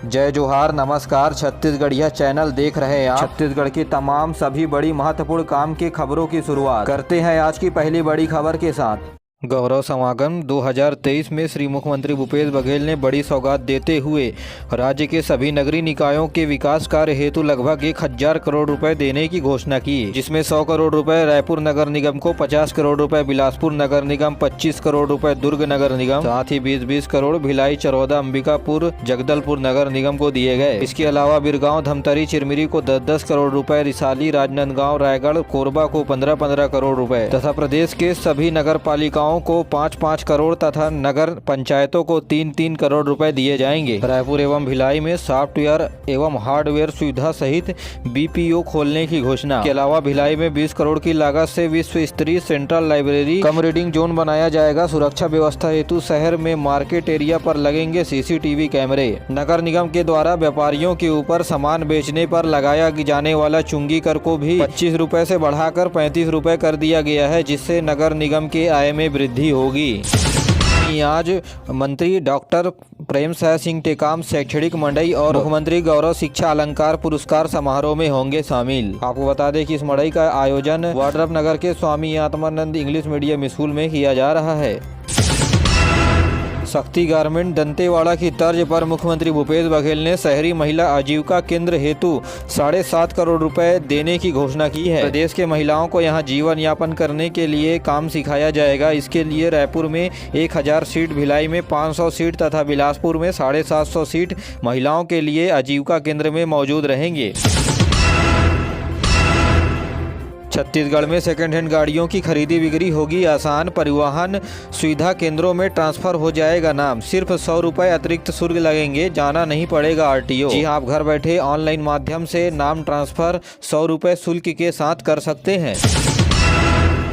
जय जोहार, नमस्कार। छत्तीसगढ़िया चैनल देख रहे हैं आप। छत्तीसगढ़ की तमाम सभी बड़ी महत्वपूर्ण काम की खबरों की शुरुआत करते हैं आज की पहली बड़ी खबर के साथ। गौरव समागम 2023 में श्री मुख्यमंत्री भूपेश बघेल ने बड़ी सौगात देते हुए राज्य के सभी नगरीय निकायों के विकास कार्य हेतु लगभग 1000 करोड़ रुपए देने की घोषणा की, जिसमें 100 करोड़ रुपए रायपुर नगर निगम को, 50 करोड़ रुपए बिलासपुर नगर निगम, 25 करोड़ रुपए दुर्ग नगर निगम, साथ ही 20-20 करोड़ भिलाई, चरौदा, अंबिकापुर, जगदलपुर नगर निगम को दिए गए। इसके अलावा बिरगांव, धमतरी, चिरमिरी को 10-10 करोड़ रुपए, रिसाली, राजनांदगांव, रायगढ़, कोरबा को 15-15 करोड़ रुपए तथा प्रदेश के सभी नगर पालिकाओं को 5-5 करोड़ तथा नगर पंचायतों को 3-3 करोड़ रुपए दिए जाएंगे। रायपुर एवं भिलाई में सॉफ्टवेयर एवं हार्डवेयर सुविधा सहित BPO खोलने की घोषणा। के अलावा भिलाई में 20 करोड़ की लागत से विश्व स्तरीय सेंट्रल लाइब्रेरी कम रीडिंग जोन बनाया जाएगा। सुरक्षा व्यवस्था हेतु शहर में मार्केट एरिया पर लगेंगे CCTV कैमरे। नगर निगम के द्वारा व्यापारियों के ऊपर सामान बेचने पर लगाया जाने वाला चुंगी कर को भी 25 रुपए से बढ़ाकर 35 रुपए कर दिया गया है, जिससे नगर निगम के आय में वृद्धि होगी। आज मंत्री डॉक्टर प्रेमसाय सिंह टेकाम शैक्षणिक मंडई और मुख्यमंत्री गौरव शिक्षा अलंकार पुरस्कार समारोह में होंगे शामिल। आपको बता दें कि इस मंडई का आयोजन वाड्रफ नगर के Swami Atmanand English medium school में किया जा रहा है। शक्ति गारमेंट दंतेवाड़ा की तर्ज पर मुख्यमंत्री भूपेश बघेल ने शहरी महिला आजीविका केंद्र हेतु 7.5 करोड़ रुपए देने की घोषणा की है। प्रदेश के महिलाओं को यहां जीवन यापन करने के लिए काम सिखाया जाएगा। इसके लिए रायपुर में 1000 सीट, भिलाई में 500 सीट तथा बिलासपुर में 750 सीट महिलाओं के लिए आजीविका केंद्र में मौजूद रहेंगे। छत्तीसगढ़ में सेकेंड हैंड गाड़ियों की खरीदी बिक्री होगी आसान। परिवहन सुविधा केंद्रों में ट्रांसफर हो जाएगा नाम। सिर्फ 100 रुपए अतिरिक्त शुल्क लगेंगे, जाना नहीं पड़ेगा RTO। जी आप घर बैठे ऑनलाइन माध्यम से नाम ट्रांसफर 100 रुपए शुल्क के साथ कर सकते हैं।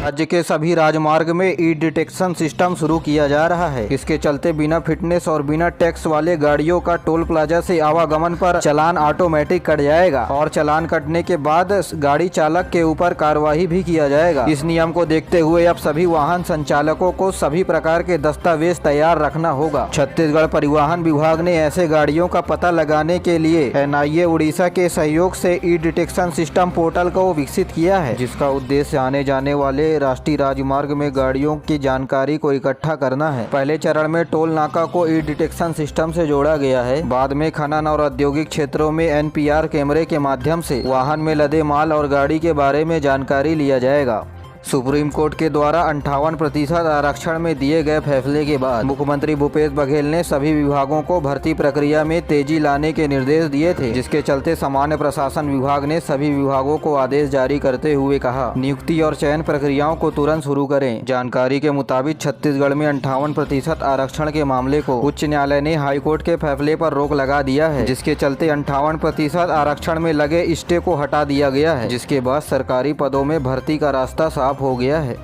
राज्य के सभी राजमार्ग में ई-डिटेक्शन सिस्टम शुरू किया जा रहा है। इसके चलते बिना फिटनेस और बिना टैक्स वाले गाड़ियों का टोल प्लाजा से आवागमन पर चालान ऑटोमेटिक कट जाएगा और चालान कटने के बाद गाड़ी चालक के ऊपर कार्रवाई भी किया जाएगा। इस नियम को देखते हुए अब सभी वाहन संचालकों को सभी प्रकार के दस्तावेज तैयार रखना होगा। छत्तीसगढ़ परिवहन विभाग ने ऐसे गाड़ियों का पता लगाने के लिए NIA उड़ीसा के सहयोग से ई-डिटेक्शन सिस्टम पोर्टल को विकसित किया है, जिसका उद्देश्य आने जाने वाले राष्ट्रीय राजमार्ग में गाड़ियों की जानकारी को इकट्ठा करना है। पहले चरण में टोल नाका को ई-डिटेक्शन सिस्टम से जोड़ा गया है। बाद में खनन और औद्योगिक क्षेत्रों में NPR कैमरे के माध्यम से वाहन में लदे माल और गाड़ी के बारे में जानकारी लिया जाएगा। सुप्रीम कोर्ट के द्वारा 58% आरक्षण में दिए गए फैसले के बाद मुख्यमंत्री भूपेश बघेल ने सभी विभागों को भर्ती प्रक्रिया में तेजी लाने के निर्देश दिए थे, जिसके चलते सामान्य प्रशासन विभाग ने सभी विभागों को आदेश जारी करते हुए कहा, नियुक्ति और चयन प्रक्रियाओं को तुरंत शुरू करें। जानकारी के मुताबिक छत्तीसगढ़ में 58% आरक्षण के मामले को उच्च न्यायालय ने हाईकोर्ट के फैसले पर रोक लगा दिया है, जिसके चलते 58% आरक्षण में लगे स्टे को हटा दिया गया है, जिसके बाद सरकारी पदों में भर्ती का रास्ता साफ हो गया है।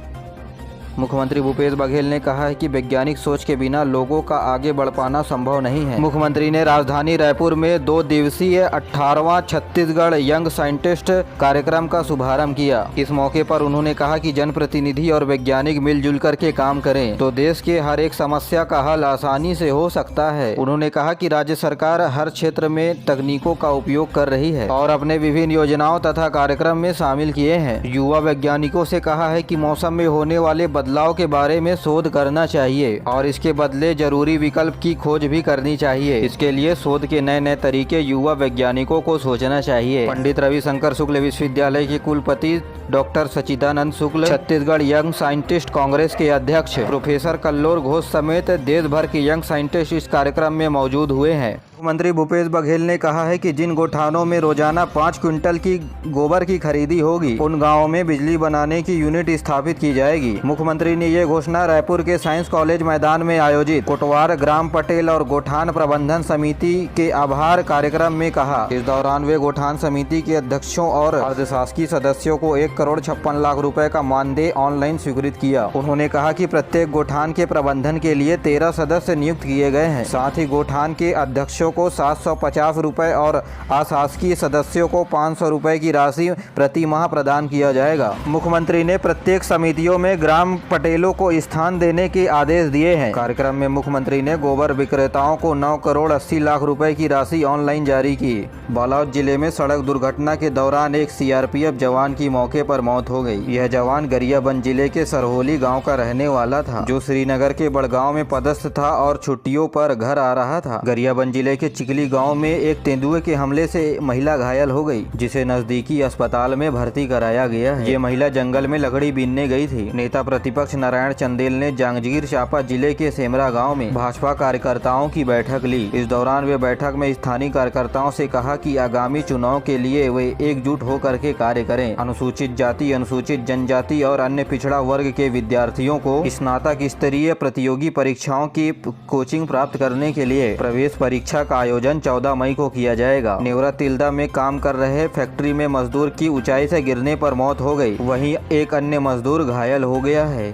मुख्यमंत्री भूपेश बघेल ने कहा है कि वैज्ञानिक सोच के बिना लोगों का आगे बढ़ पाना संभव नहीं है। मुख्यमंत्री ने राजधानी रायपुर में 2 दिवसीय 18वां छत्तीसगढ़ यंग साइंटिस्ट कार्यक्रम का शुभारंभ किया। इस मौके पर उन्होंने कहा कि जनप्रतिनिधि और वैज्ञानिक मिलजुल कर के काम करें तो देश के हर एक समस्या का हल आसानी से हो सकता है। उन्होंने कहा कि राज्य सरकार हर क्षेत्र में तकनीकों का उपयोग कर रही है और अपने विभिन्न योजनाओं तथा कार्यक्रम में शामिल किए हैं। युवा वैज्ञानिकों से कहा है कि मौसम में होने वाले बदलाव के बारे में शोध करना चाहिए और इसके बदले जरूरी विकल्प की खोज भी करनी चाहिए। इसके लिए शोध के नए नए तरीके युवा वैज्ञानिकों को सोचना चाहिए। पंडित रविशंकर शुक्ल विश्वविद्यालय के कुलपति डॉक्टर सच्चिदानंद शुक्ल, छत्तीसगढ़ यंग साइंटिस्ट कांग्रेस के अध्यक्ष प्रोफेसर कल्लोर घोष समेत देश भर के यंग साइंटिस्ट इस कार्यक्रम में मौजूद हुए हैं। मुख्यमंत्री भूपेश बघेल ने कहा है कि जिन गोठानों में रोजाना 5 क्विंटल की गोबर की खरीदी होगी, उन गाँवों में बिजली बनाने की यूनिट स्थापित की जाएगी। मुख्यमंत्री ने ये घोषणा रायपुर के साइंस कॉलेज मैदान में आयोजित कोटवार ग्राम पटेल और गोठान प्रबंधन समिति के आभार कार्यक्रम में कहा। इस दौरान वे गोठान समिति के अध्यक्षों और अर्धशासकीय सदस्यों को 1 करोड़ 56 लाख रुपए का मानदेय ऑनलाइन स्वीकृत किया। उन्होंने कहा कि प्रत्येक गोठान के प्रबंधन के लिए 13 सदस्य नियुक्त किए गए हैं। साथ ही गोठान के अध्यक्षों सदस्यों को 750 रुपये और अशासकीय सदस्यों को 500 रुपये की राशि प्रति माह प्रदान किया जाएगा। मुख्यमंत्री ने प्रत्येक समितियों में ग्राम पटेलों को स्थान देने के आदेश दिए हैं। कार्यक्रम में मुख्यमंत्री ने गोबर विक्रेताओं को 9 करोड़ 80 लाख रुपए की राशि ऑनलाइन जारी की। बालोद जिले में सड़क दुर्घटना के दौरान एक सीआरपीएफ जवान की मौके पर मौत हो गई। यह जवान गरियाबंद जिले के सरहोली गांव का रहने वाला था, जो श्रीनगर के बड़गांव में पदस्थ था और छुट्टियों पर घर आ रहा था। गरियाबंद जिले के चिकली गांव में एक तेंदुए के हमले से महिला घायल हो गई, जिसे नजदीकी अस्पताल में भर्ती कराया गया है। ये महिला जंगल में लकड़ी बीनने गई थी। नेता प्रतिपक्ष नारायण चंदेल ने जांजगीर चांपा जिले के सेमरा गाँव में भाजपा कार्यकर्ताओं की बैठक ली। इस दौरान वे बैठक में स्थानीय कार्यकर्ताओं से कहा कि आगामी चुनाव के लिए वे एकजुट होकर के कार्य करें। अनुसूचित जाति, अनुसूचित जनजाति और अन्य पिछड़ा वर्ग के विद्यार्थियों को स्नातक स्तरीय प्रतियोगी परीक्षाओं की कोचिंग प्राप्त करने के लिए प्रवेश परीक्षा का आयोजन 14 मई को किया जाएगा। नेवरा तिल्दा में काम कर रहे फैक्ट्री में मजदूर की ऊंचाई से गिरने पर मौत हो गई। वहीं एक अन्य मजदूर घायल हो गया है।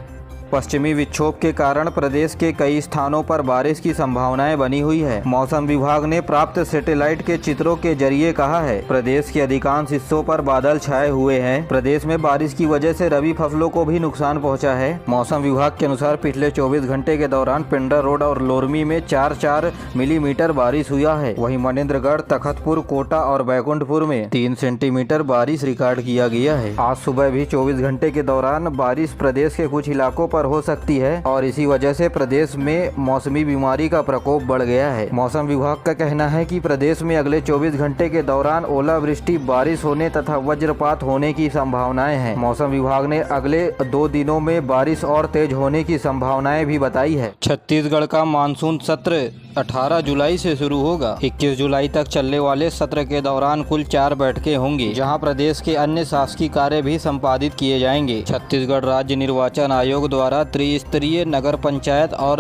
पश्चिमी विक्षोभ के कारण प्रदेश के कई स्थानों पर बारिश की संभावनाएं बनी हुई है। मौसम विभाग ने प्राप्त सैटेलाइट के चित्रों के जरिए कहा है, प्रदेश के अधिकांश हिस्सों पर बादल छाए हुए हैं। प्रदेश में बारिश की वजह से रबी फसलों को भी नुकसान पहुंचा है। मौसम विभाग के अनुसार पिछले 24 घंटे के दौरान पिंडर रोड और लोरमी में 4 मिलीमीटर बारिश हुआ है। वहीं मनेंद्रगढ़, तखतपुर, कोटा और बैकुंठपुर में 3 सेंटीमीटर बारिश रिकॉर्ड किया गया है। आज सुबह भी 24 घंटे के दौरान बारिश प्रदेश के कुछ इलाकों पर हो सकती है और इसी वजह से प्रदेश में मौसमी बीमारी का प्रकोप बढ़ गया है। मौसम विभाग का कहना है कि प्रदेश में अगले 24 घंटे के दौरान ओलावृष्टि, बारिश होने तथा वज्रपात होने की संभावनाएं हैं। मौसम विभाग ने अगले 2 दिनों में बारिश और तेज होने की संभावनाएं भी बताई है। छत्तीसगढ़ का मानसून सत्र 18 जुलाई से शुरू होगा। 21 जुलाई तक चलने वाले सत्र के दौरान कुल 4 बैठकें होंगी, जहां प्रदेश के अन्य शासकीय कार्य भी संपादित किए जाएंगे। छत्तीसगढ़ राज्य निर्वाचन आयोग द्वारा त्रिस्तरीय नगर पंचायत और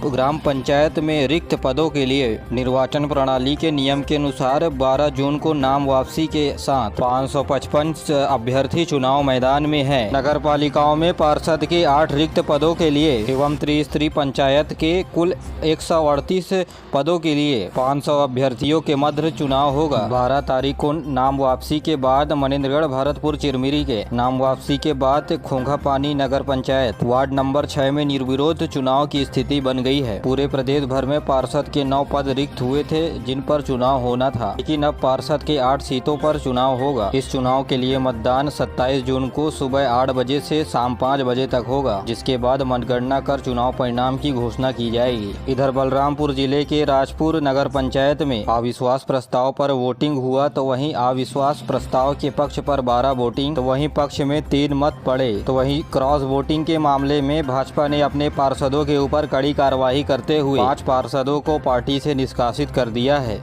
ग्राम पंचायत में रिक्त पदों के लिए निर्वाचन प्रणाली के नियम के अनुसार 12 जून को नाम वापसी के साथ 555 अभ्यर्थी चुनाव मैदान में हैं। नगर पालिकाओं में पार्षद के 8 रिक्त पदों के लिए एवं त्रिस्तरीय पंचायत के कुल 138 पदों के लिए 500 अभ्यर्थियों के मध्य चुनाव होगा। 12 तारीख को नाम वापसी के बाद मनेंद्रगढ़, भरतपुर, चिरमिरी के नाम वापसी के बाद खोंगापानी नगर पंचायत वार्ड नंबर 6 में निर्विरोध चुनाव की स्थिति बन गई है। पूरे प्रदेश भर में पार्षद के 9 पद रिक्त हुए थे, जिन पर चुनाव होना था, लेकिन अब पार्षद के 8 सीटों पर चुनाव होगा। इस चुनाव के लिए मतदान 27 जून को सुबह 8 बजे से शाम 5 बजे तक होगा, जिसके बाद मतगणना कर चुनाव परिणाम की घोषणा की जाएगी। इधर बलरामपुर जिले के राजपुर नगर पंचायत में अविश्वास प्रस्ताव पर वोटिंग हुआ, तो वहीं अविश्वास प्रस्ताव के पक्ष पर 12 वोटिंग, तो वहीं पक्ष में 3 मत पड़े। तो वहीं क्रॉस वोटिंग के मामले में भाजपा ने अपने पार्षदों के ऊपर कड़ी कार्रवाई करते हुए 5 पार्षदों को पार्टी से निष्कासित कर दिया है।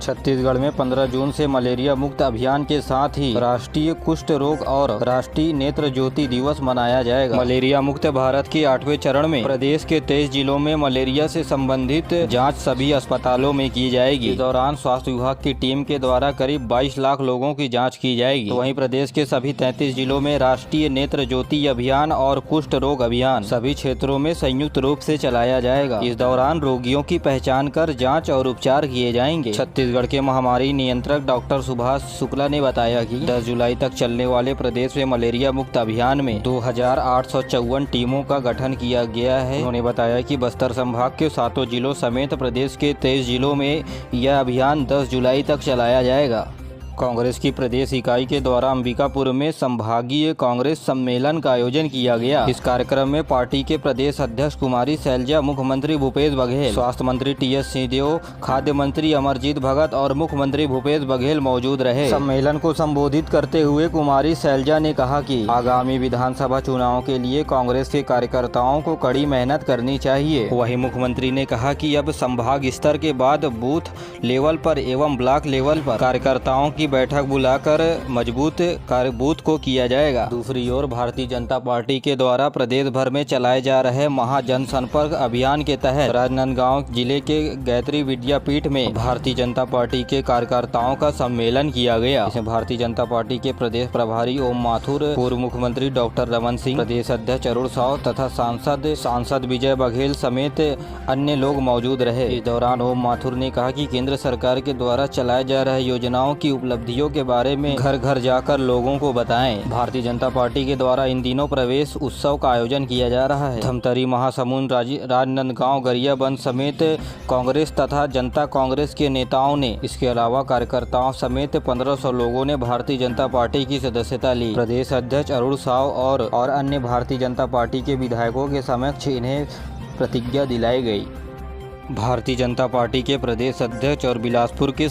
छत्तीसगढ़ में 15 जून से मलेरिया मुक्त अभियान के साथ ही राष्ट्रीय कुष्ठ रोग और राष्ट्रीय नेत्र ज्योति दिवस मनाया जाएगा। मलेरिया मुक्त भारत के 8वें चरण में प्रदेश के 23 जिलों में मलेरिया से संबंधित जांच सभी अस्पतालों में की जाएगी। इस दौरान स्वास्थ्य विभाग की टीम के द्वारा करीब 22 लाख लोगों की जाँच की जाएगी। तो वहीं प्रदेश के सभी 33 जिलों में राष्ट्रीय नेत्र ज्योति अभियान और कुष्ठ रोग अभियान सभी क्षेत्रों में संयुक्त रूप से चलाया जाएगा। इस दौरान रोगियों की पहचान कर जाँच और उपचार किए जाएंगे। छत्तीसगढ़ के महामारी नियंत्रक डॉक्टर सुभाष शुक्ला ने बताया कि 10 जुलाई तक चलने वाले प्रदेश में मलेरिया मुक्त अभियान में 2854 टीमों का गठन किया गया है। उन्होंने बताया कि बस्तर संभाग के 7 जिलों समेत प्रदेश के 23 जिलों में यह अभियान 10 जुलाई तक चलाया जाएगा। कांग्रेस की प्रदेश इकाई के द्वारा अंबिकापुर में संभागीय कांग्रेस सम्मेलन का आयोजन किया गया। इस कार्यक्रम में पार्टी के प्रदेश अध्यक्ष कुमारी शैलजा, मुख्यमंत्री भूपेश बघेल, स्वास्थ्य मंत्री टी.एस. सिंहदेव, खाद्य मंत्री अमरजीत भगत और मुख्यमंत्री भूपेश बघेल मौजूद रहे। सम्मेलन को संबोधित करते हुए कुमारी शैलजा ने कहा कि आगामी विधानसभा चुनाव के लिए कांग्रेस के कार्यकर्ताओं को कड़ी मेहनत करनी चाहिए। वहीं मुख्यमंत्री ने कहा कि अब संभाग स्तर के बाद बूथ लेवल पर एवं ब्लॉक लेवल पर कार्यकर्ताओं की की बैठक बुलाकर मजबूत कार्यबूत को किया जाएगा। दूसरी ओर भारतीय जनता पार्टी के द्वारा प्रदेश भर में चलाए जा रहे महाजन संपर्क अभियान के तहत राजनांदगांव जिले के गायत्री विद्यापीठ में भारतीय जनता पार्टी के कार्यकर्ताओं का सम्मेलन किया गया। इसमें भारतीय जनता पार्टी के प्रदेश प्रभारी ओम माथुर, पूर्व मुख्यमंत्री डॉक्टर रमन सिंह, प्रदेश अध्यक्ष अरुण साव तथा सांसद विजय बघेल समेत अन्य लोग मौजूद रहे। इस दौरान ओम माथुर ने कहा कि केंद्र सरकार के द्वारा चलाए जा रहे योजनाओं की उपलब्धियों के बारे में घर घर जाकर लोगों को बताएं। भारतीय जनता पार्टी के द्वारा इन दिनों प्रवेश उत्सव का आयोजन किया जा रहा है। धमतरी, महासमुंद, राजनांदगांव, गरियाबंद समेत कांग्रेस तथा जनता कांग्रेस के नेताओं ने, इसके अलावा कार्यकर्ताओं समेत 1500 लोगों ने भारतीय जनता पार्टी की सदस्यता ली। प्रदेश अध्यक्ष अरुण साव और अन्य भारतीय जनता पार्टी के विधायकों के समक्ष इन्हें प्रतिज्ञा दिलाई गई। भारतीय जनता पार्टी के प्रदेश अध्यक्ष और बिलासपुर के